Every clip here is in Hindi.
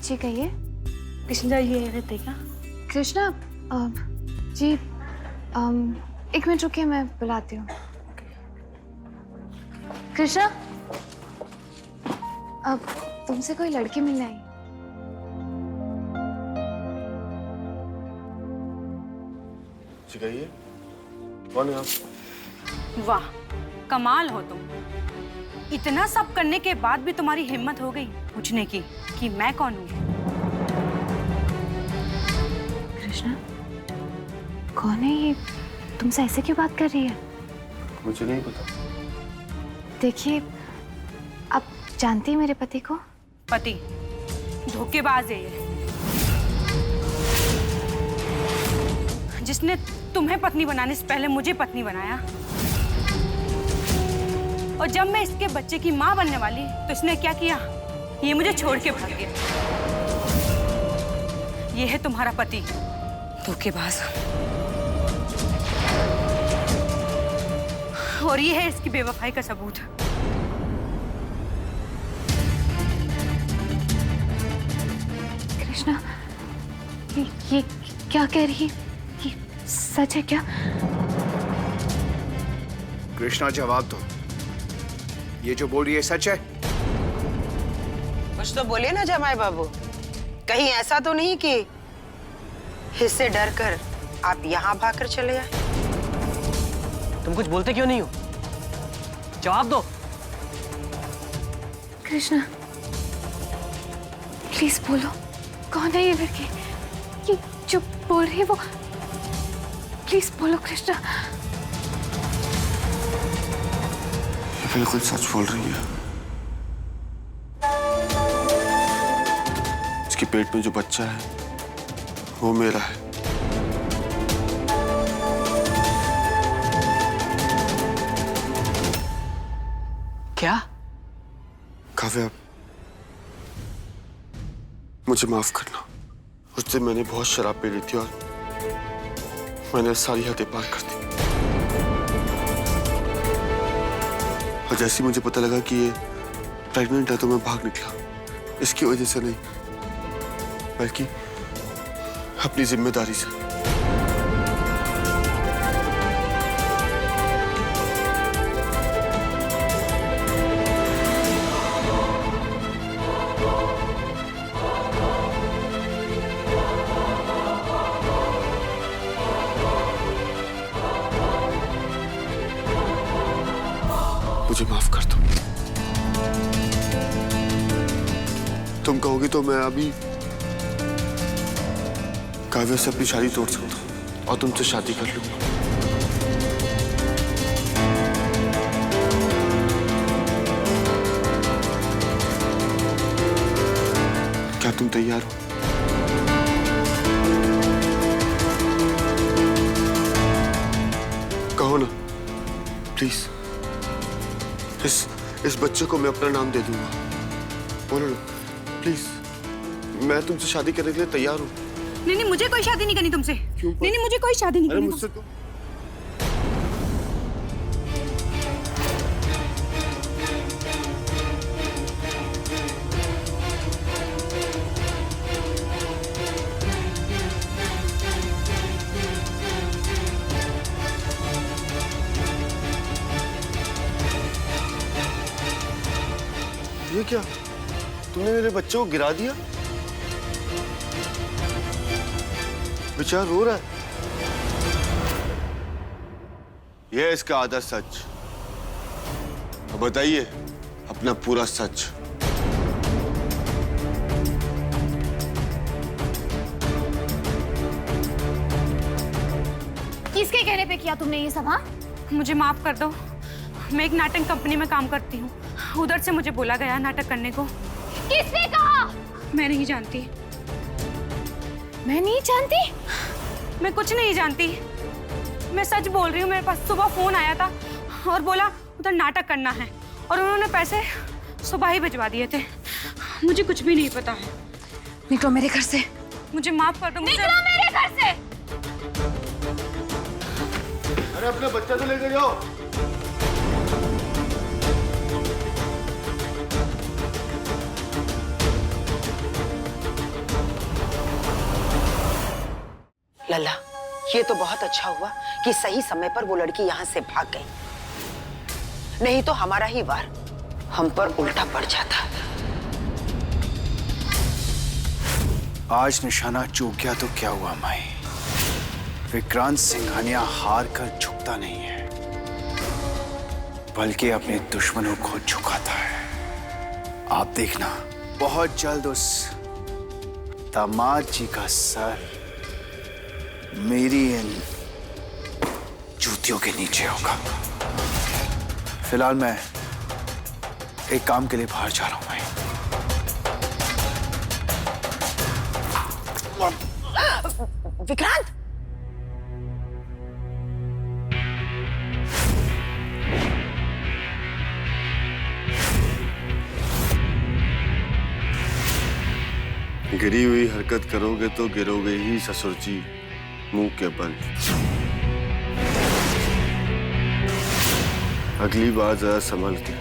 जी कहिए। कृष्णा ये रहते क्या? कृष्णा जी एक मिनट रुकिए, मैं बुलाती हूँ। कृष्णा, अब तुमसे कोई लड़की मिलने आई। जी कहिए, कौन है आप? वाह, कमाल हो तुम। इतना सब करने के बाद भी तुम्हारी हिम्मत हो गई पूछने की कि मैं कौन हूँ। कृष्णा, कौन है ये? तुमसे ऐसे क्यों बात कर रही है? मुझे नहीं पता। देखिए, आप जानती हैं मेरे पति को? पति धोखेबाज है ये, जिसने तुम्हें पत्नी बनाने से पहले मुझे पत्नी बनाया। और जब मैं इसके बच्चे की माँ बनने वाली तो इसने क्या किया? ये मुझे छोड़ के भाग गया। ये है तुम्हारा पति, धोखेबाज। और ये है इसकी बेवफाई का सबूत। कृष्णा, ये क्या कह रही है? ये सच है क्या? कृष्णा, जवाब दो। ये जो बोल रही है सच है? कुछ तो बोलिए ना जमाई बाबू। कहीं ऐसा तो नहीं कि इससे डर कर आप यहाँ भागकर चले आए? तुम कुछ बोलते क्यों नहीं हो? जवाब दो। कृष्णा, प्लीज बोलो, कौन है ये लड़की? ये जो बोल रही है वो, प्लीज बोलो कृष्णा। ये बिल्कुल सच बोल रही है। इसके पेट में जो बच्चा है वो मेरा है। क्या? काव्या, मुझे माफ करना। उस दिन मैंने बहुत शराब पी ली थी और मैंने सारी हदें पार कर दी। और जैसे ही मुझे पता लगा कि ये प्रेग्नेंट है तो मैं भाग निकला। इसकी वजह से नहीं, बल्कि अपनी जिम्मेदारी से। मुझे माफ कर दो। तुम कहोगी तो मैं अभी काव्या से अपनी शादी तोड़ सकता हूँ और तुमसे शादी कर लूंगा। क्या तुम तैयार हो? कहो ना प्लीज। इस बच्चे को मैं अपना नाम दे दूंगा। बोलो ना प्लीज। मैं तुमसे शादी करने के लिए तैयार हूँ। नहीं नहीं, मुझे कोई शादी नहीं करनी तुमसे। क्यों? नहीं नहीं, मुझे कोई शादी नहीं करनी मुझसे तुमसे। ये क्या? तुमने मेरे बच्चे को गिरा दिया? बेचारा रो रहा है। ये है इसका आधा सच। अब बताइए अपना पूरा सच। किसके कहने पे किया तुमने ये सब? हाँ, मुझे माफ कर दो। मैं एक नाटक कंपनी में काम करती हूँ। उधर से मुझे बोला गया नाटक करने को। किसने कहा? मैं नहीं जानती। मैं नहीं जानती? मैं कुछ नहीं जानती। मैं सच बोल रही हूँ। मेरे पास सुबह फोन आया था और बोला उधर नाटक करना है और उन्होंने पैसे सुबह ही भिजवा दिए थे। मुझे कुछ भी नहीं पता है। निकलो मेरे घर से। मुझे माफ कर दो। निकलो मेरे घर से। अरे अपने बच्चा तो लेकर जाओ। लल्ला, ये तो बहुत अच्छा हुआ कि सही समय पर वो लड़की यहाँ से भाग गई, नहीं तो हमारा ही वार हम पर उल्टा पड़ जाता। आज निशाना चूक गया तो क्या हुआ माई? विक्रांत सिंघानिया हार कर झुकता नहीं है, बल्कि अपने दुश्मनों को झुकाता है। आप देखना, बहुत जल्द उस दामाद जी का सर मेरी इन जूतियों के नीचे होगा। फिलहाल मैं एक काम के लिए बाहर जा रहा हूं भाई। विक्रांत, गिरी हुई हरकत करोगे तो गिरोगे ही ससुर जी, मुंह के बल। अगली बार जरा संभल के।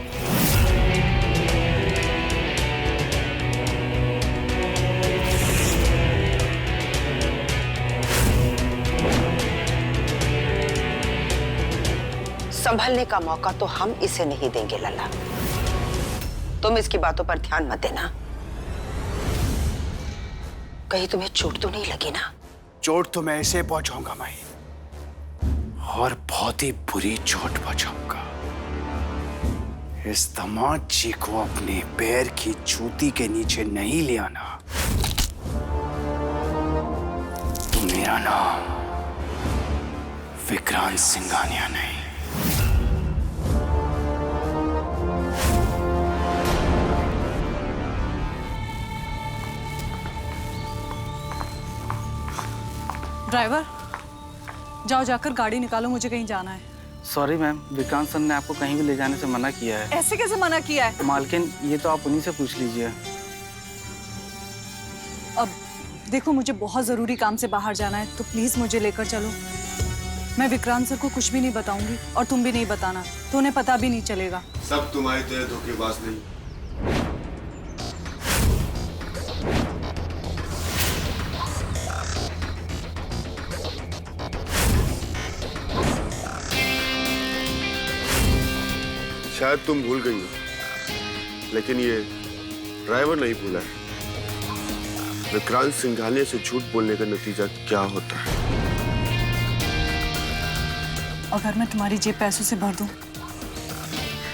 संभलने का मौका तो हम इसे नहीं देंगे लल्ला। तुम इसकी बातों पर ध्यान मत देना। कहीं तुम्हें चोट तो नहीं लगी ना? चोट तो मैं ऐसे पहुंचाऊंगा माई, और बहुत ही बुरी चोट पहुंचाऊंगा। इस दामाद जी को अपने पैर की जूती के नीचे नहीं ले आना तो मेरा नाम विक्रांत सिंघानिया नहीं। ड्राइवर, जाओ जाकर गाड़ी निकालो, मुझे कहीं जाना है। सॉरी मैम, विक्रांत सर ने आपको कहीं भी ले जाने से मना किया है। ऐसे कैसे मना किया है? मालकिन, ये तो आप उन्हीं से पूछ लीजिए। अब देखो, मुझे बहुत जरूरी काम से बाहर जाना है, तो प्लीज मुझे लेकर चलो। मैं विक्रांत सर को कुछ भी नहीं बताऊंगी और तुम भी नहीं बताना, तो उन्हें पता भी नहीं चलेगा। सब तुम्हारी तरह धोखेबाज नहीं। शायद तुम भूल गई हो, लेकिन ये ड्राइवर नहीं भूला है। विक्रांत सिंघानिया से झूठ बोलने का नतीजा क्या होता है। अगर मैं तुम्हारी जेब पैसों से भर दूं,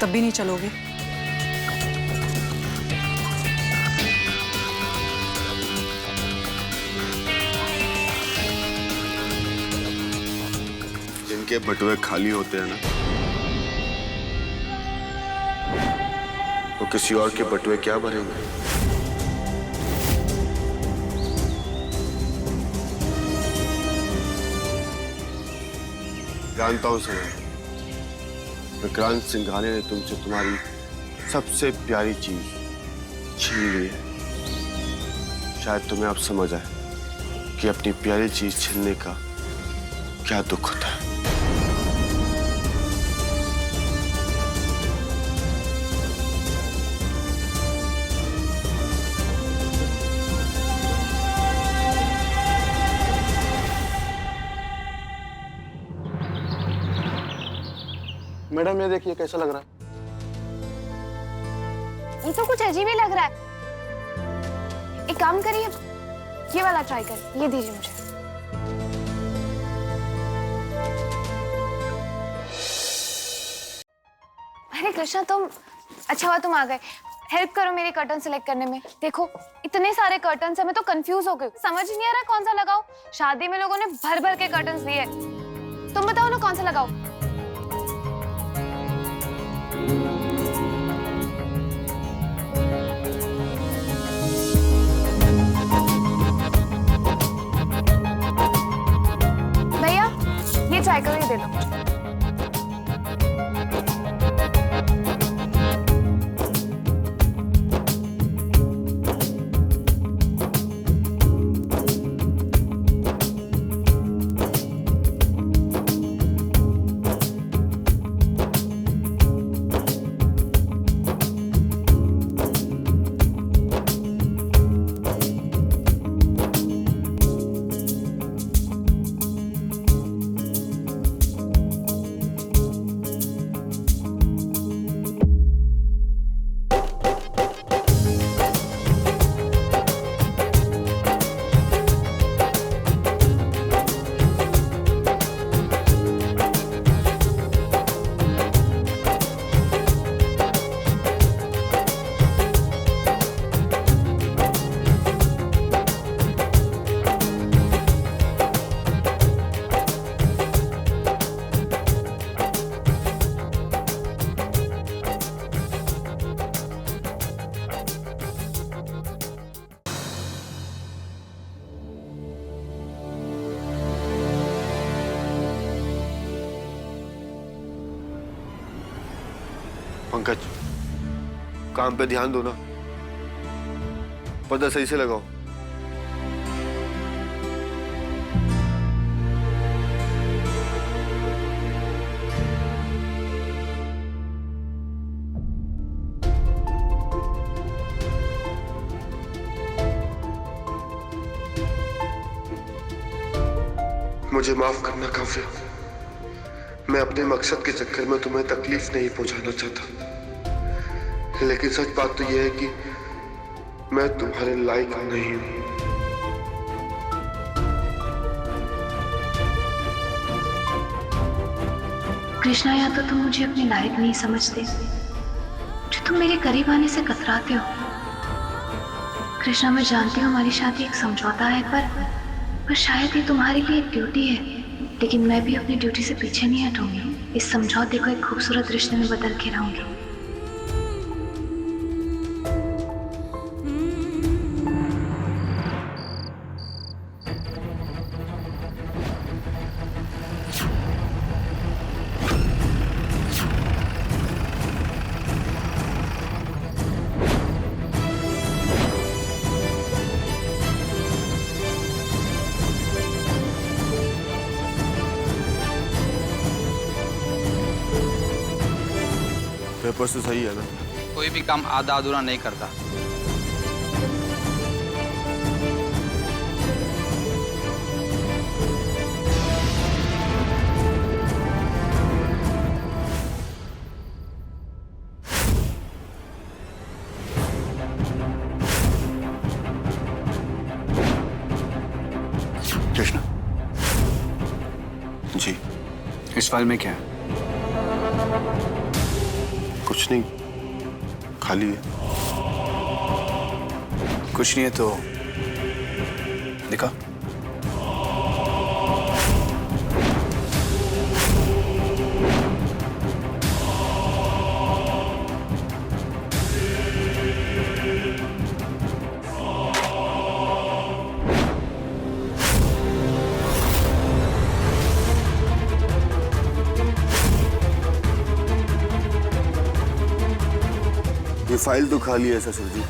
तब भी नहीं चलोगे? जिनके बटुए खाली होते हैं ना, वो किसी और के बटुए क्या भरेंगे। जानता हूं सर, विक्रांत सिंघानिया ने तुमसे तुम्हारी सबसे प्यारी चीज छीन ली है। शायद तुम्हें अब समझ आए कि अपनी प्यारी चीज छीनने का क्या दुख होता है। मैडम, ये देखिए कैसा लग रहा है। ये तो कुछ अजीब ही लग रहा है। एक काम करिए, ये वाला ट्राई करिए, ये दीजिए मुझे। अरे कृष्णा, तुम अच्छा हुआ तुम आ गए। हेल्प करो मेरे कर्टन सिलेक्ट करने में। देखो इतने सारे कर्टन्स हैं, मैं तो कंफ्यूज हो गई, समझ नहीं आ रहा कौन सा लगाऊं। शादी में लोगों ने भर भर के कर्टन्स दिए, तुम बताओ ना कौन सा लगाओ। भैया ये ट्राई करो, ये दे दो। पंकज, काम पे ध्यान दो ना, पर्दा सही से लगाओ। मुझे माफ करना काव्या, मैं अपने मकसद के चक्कर में तुम्हें तकलीफ नहीं पहुंचाना चाहता, लेकिन सच बात तो यह है कि मैं तुम्हारे लायक नहीं हूं। कृष्णा, या तो तुम मुझे अपने लायक नहीं समझते, जो तुम मेरे करीब आने से कतराते हो। कृष्णा, मैं जानती हूँ हमारी शादी एक समझौता है, पर शायद ये तुम्हारे लिए एक ड्यूटी है, लेकिन मैं भी अपनी ड्यूटी से पीछे नहीं हटूंगी। इस समझौते को एक खूबसूरत रिश्ते में बदल के रहूंगी। पेपर्स तो सही है ना? कोई भी काम आधा अधूरा नहीं करता। कृष्णा, जी। इस फाइल में क्या है? कुछ नहीं, खाली है। कुछ नहीं है तो दिखा। ये फाइल तो खाली है ससुर जी,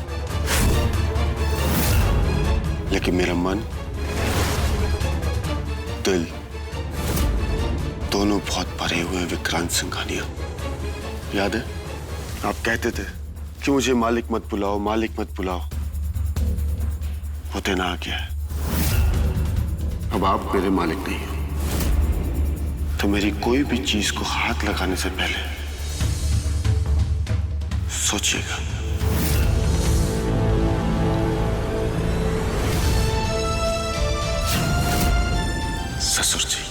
लेकिन मेरा मन, दिल दोनों बहुत भरे हुए विक्रांत सिंघानिया। याद है आप कहते थे कि मुझे मालिक मत बुलाओ, मालिक मत बुलाओ। वो दिन आ गया है, अब आप मेरे मालिक नहीं हो, तो मेरी कोई भी चीज को हाथ लगाने से पहले सोचिएगा। ससुर जी,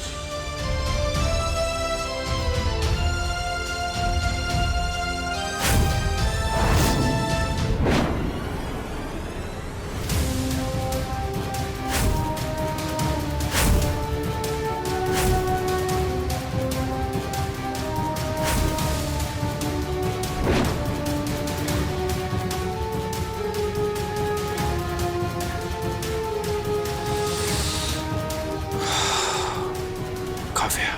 काव्या,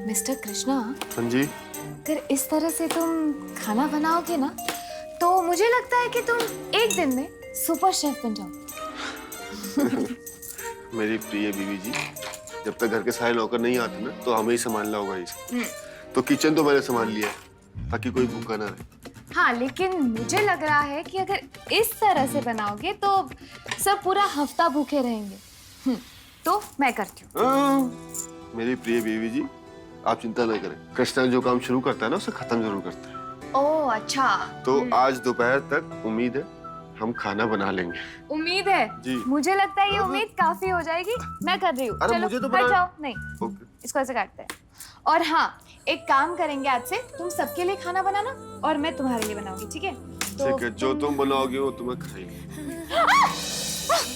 मिस्टर कृष्णा, हाँ जी। अगर इस तरह से तुम खाना बनाओगे ना, तो मुझे लगता है कि तुम एक दिन में सुपर शेफ बन जाओगे। मेरी प्रिय बीवी जी, जब तक घर के सारे नौकर नहीं आते ना, तो हमें ही संभालना होगा इसे। तो किचन तो मैंने संभाल लिया है, ताकि कोई भूखा ना रहे। हाँ, लेकिन मुझे लग रहा है कि अगर इस तरह से बनाओगे तो सब पूरा हफ्ता भूखे रहेंगे। तो मैं करती हूँ। मेरी प्रिय बीवी जी, आप चिंता न करें। कृष्णा जो काम शुरू करता है ना, उसे खत्म जरूर करता है। ओह अच्छा। तो आज दोपहर तक उम्मीद है हम खाना बना लेंगे। उम्मीद है जी। मुझे लगता है ये उम्मीद काफी हो जाएगी। मैं कर रही हूँ। अरे चलो मुझे तो बैठ बना- जाओ। नहीं, ओके। इसको ऐसे काटते हैं। और हाँ, एक काम करेंगे आज से, तुम सबके लिए खाना बनाना और मैं तुम्हारे लिए बनाऊंगी, ठीक है? ठीक है, जो तुम बनाओगे वो तुम्हें खाएंगे।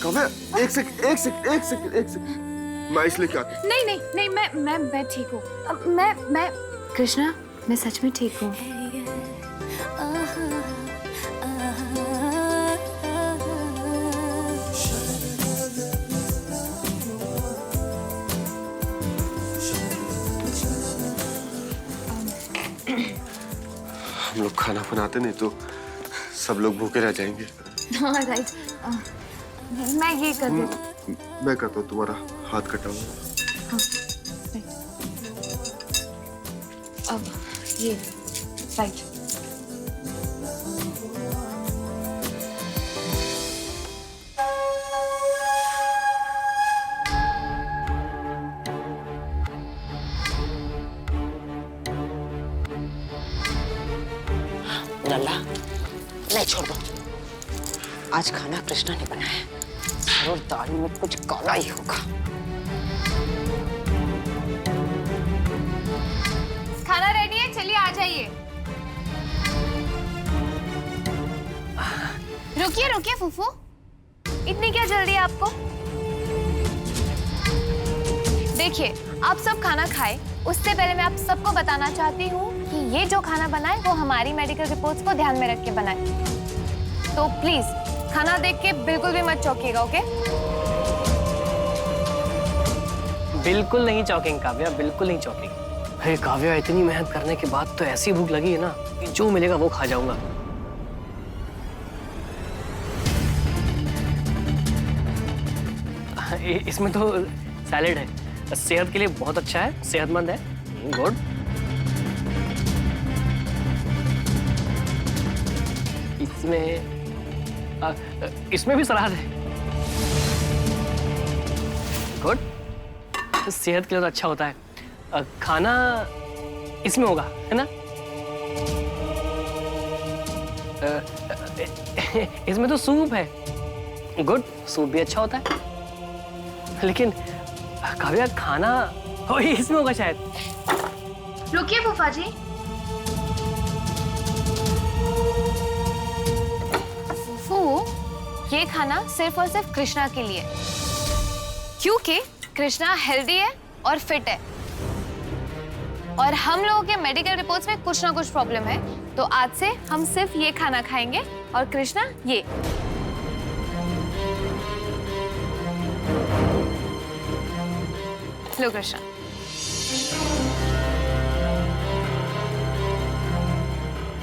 कब है? एक सेकंड। मैं इसलिए क्या? नहीं, मैं ठीक हूँ। मैं कृष्णा, मैं सच में ठीक हूँ। हम लोग खाना बनाते नहीं तो सब लोग भूखे रह जाएंगे। हाँ राइट। मैं ये कर देती। मैं करता हूँ, तुम्हारा हाथ कटा हुआ। हाँ, right. अब ये राइट। लल्ला, नहीं छोड़ दो। आज खाना कृष्णा ने बनाया है। जरूर दाल में कुछ काला ही होगा। खाना रेडी है, चलिए आ जाइए। रुकिए रुकिए फूफू, इतनी क्या जल्दी है आपको? देखिए, आप सब खाना खाए उससे पहले मैं आप सबको बताना चाहती हूँ कि ये जो खाना बनाए वो हमारी मेडिकल रिपोर्ट्स को ध्यान में रख के बनाए। तो प्लीज खाना देख के बिल्कुल भी मत चौंकिएगा, ओके? बिल्कुल नहीं चौंकेंगे काव्या, बिल्कुल नहीं चौंकेंगे। अरे काव्या, इतनी मेहनत करने के बाद तो ऐसी भूख लगी है ना कि जो मिलेगा वो खा जाऊंगा। इसमें तो सैलेड है, सेहत के लिए बहुत अच्छा है, सेहतमंद है। गुड। इसमें भी सलाद है। गुड। सेहत के लिए तो अच्छा होता है। खाना इसमें होगा, है ना? इसमें तो सूप है। गुड, सूप भी अच्छा होता है। लेकिन काव्या, खाना इसमें होगा शायद। रुकिए फूफा जी। फूफू, ये खाना सिर्फ और सिर्फ कृष्णा के लिए, क्योंकि कृष्णा हेल्दी है और फिट है और हम लोगों के मेडिकल रिपोर्ट्स में कुछ ना कुछ प्रॉब्लम है। तो आज से हम सिर्फ ये खाना खाएंगे और कृष्णा ये। लो कृष्णा।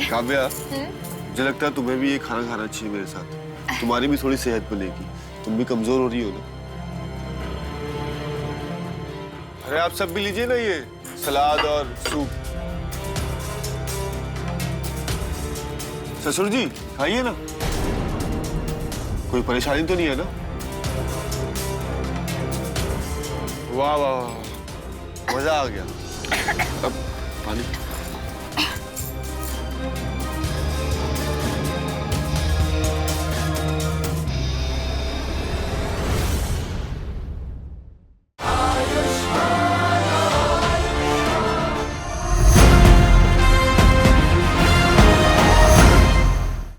काव्या, मुझे लगता है तुम्हें भी ये खाना खाना चाहिए मेरे साथ। तुम्हारी भी थोड़ी सेहत बनेगी, तुम भी कमजोर हो रही हो ना। अरे आप सब भी लीजिए ना ये सलाद और सूप। ससुर जी खाइए ना, कोई परेशानी तो नहीं है ना? वाह वाह, मजा आ गया। अब पानी।